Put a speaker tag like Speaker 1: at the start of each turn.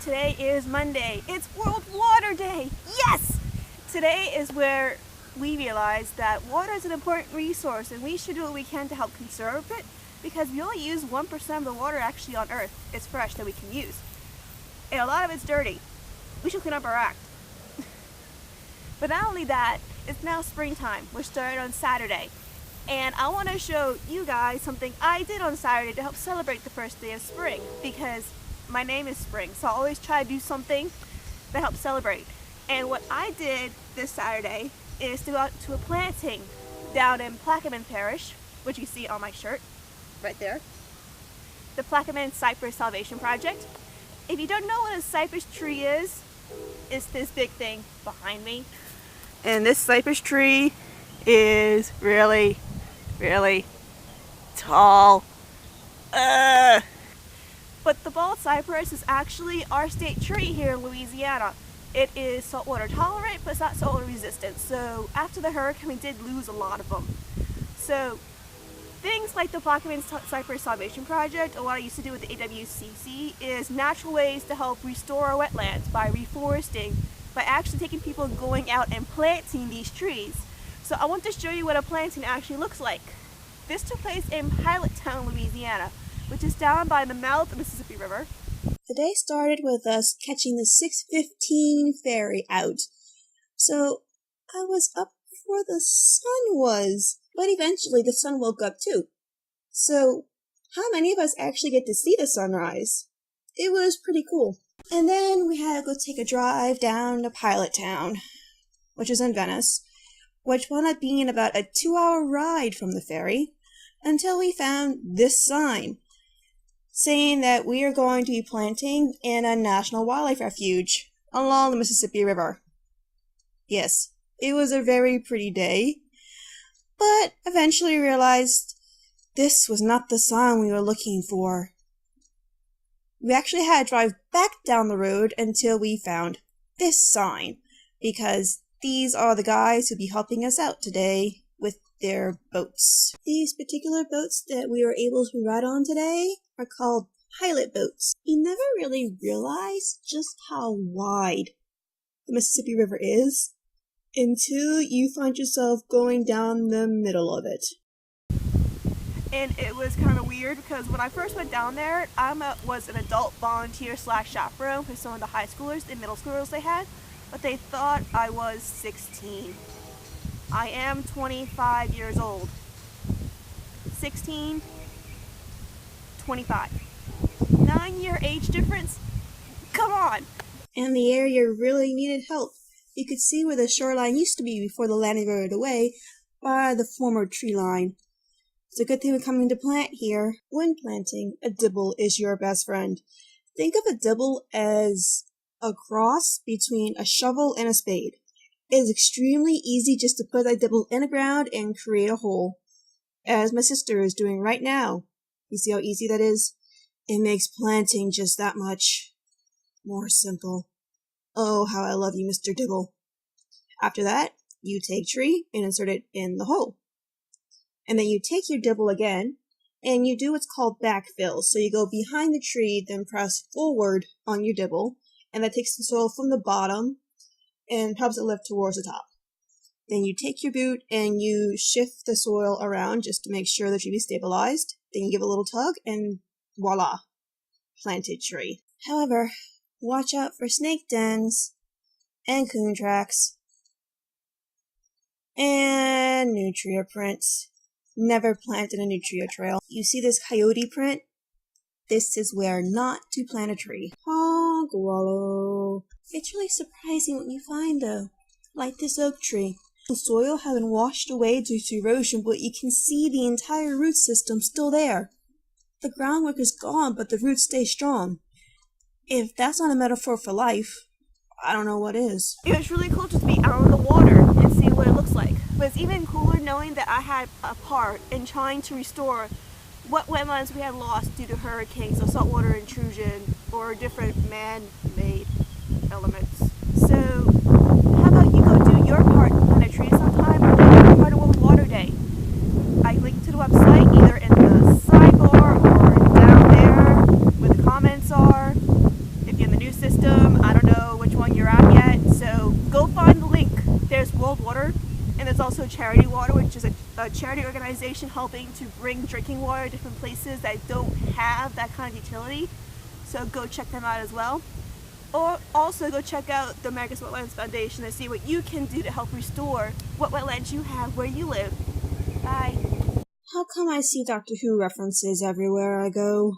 Speaker 1: Today is Monday. It's World Water Day. Yes! Today is where we realize that water is an important resource and we should do what we can to help conserve it because we only use 1% of the water actually on Earth. It's fresh that we can use. And a lot of it's dirty. We should clean up our act. But not only that, it's now springtime, which started on Saturday. And I want to show you guys something I did on Saturday to help celebrate the first day of spring because my name is Spring, so I always try to do something that helps celebrate. And what I did this Saturday is to go out to a planting down in Plaquemine Parish, which you see on my shirt, right there. The Plaquemine Cypress Salvation Project. If you don't know what a cypress tree is, it's this big thing behind me. And this cypress tree is really, really tall. But the bald cypress is actually our state tree here in Louisiana. It is saltwater tolerant, but it's not saltwater resistant. So after the hurricane, we did lose a lot of them. So things like the Plaquemine Cypress Salvation Project, or what I used to do with the AWCC, is natural ways to help restore our wetlands by reforesting, by actually taking people and going out and planting these trees. So I want to show you what a planting actually looks like. This took place in Pilottown, Louisiana, which is down by the mouth of the Mississippi River.
Speaker 2: The day started with us catching the 6:15 ferry out. So I was up before the sun was, but eventually the sun woke up too. So how many of us actually get to see the sunrise? It was pretty cool. And then we had to go take a drive down to Pilottown, which is in Venice, which wound up being about a 2-hour ride from the ferry until we found this sign saying that we are going to be planting in a national wildlife refuge along the Mississippi River. Yes, it was a very pretty day, but eventually realized this was not the sign we were looking for. We actually had to drive back down the road until we found this sign, because these are the guys who'll be helping us out today with their boats. These particular boats that we were able to ride on today are called pilot boats. You never really realize just how wide the Mississippi River is until you find yourself going down the middle of it.
Speaker 1: And it was kind of weird because when I first went down there, I was an adult volunteer / chaperone for some of the high schoolers and middle schoolers they had, but they thought I was 16. I am 25 years old. 16, 25. 9-year age difference? Come on!
Speaker 2: And the area really needed help. You could see where the shoreline used to be before the land eroded away by the former tree line. It's a good thing we're coming to plant here. When planting, a dibble is your best friend. Think of a dibble as a cross between a shovel and a spade. It is extremely easy just to put that dibble in the ground and create a hole, as my sister is doing right now. You see how easy that is? It makes planting just that much more simple. Oh, how I love you, Mr. Dibble. After that, you take tree and insert it in the hole. And then you take your dibble again, and you do what's called backfill. So you go behind the tree, then press forward on your dibble, and that takes the soil from the bottom and helps it lift towards the top. Then you take your boot and you shift the soil around just to make sure the tree is stabilized. Then you give it a little tug, and voila, planted tree. However, watch out for snake dens and coon tracks and nutria prints. Never plant in a nutria trail. You see this coyote print? This is where not to plant a tree. Honk wallow. It's really surprising what you find though. Like this oak tree. The soil has been washed away due to erosion, but you can see the entire root system still there. The groundwork is gone, but the roots stay strong. If that's not a metaphor for life, I don't know what is.
Speaker 1: It was really cool just to be out on the water and see what it looks like. But it's even cooler knowing that I had a part in trying to restore what wetlands we had lost due to hurricanes or saltwater intrusion or different man-made elements. So how about you go do your part and plant a tree sometime or do your part of World Water Day? I linked to the website either in the sidebar or down there where the comments are. If you're in the news system, There's World Water, and there's also Charity Water, which is a charity organization helping to bring drinking water to different places that don't have that kind of utility. So go check them out as well. Or also go check out the America's Wetlands Foundation and see what you can do to help restore what wetlands you have where you live. Bye.
Speaker 2: How come I see Doctor Who references everywhere I go?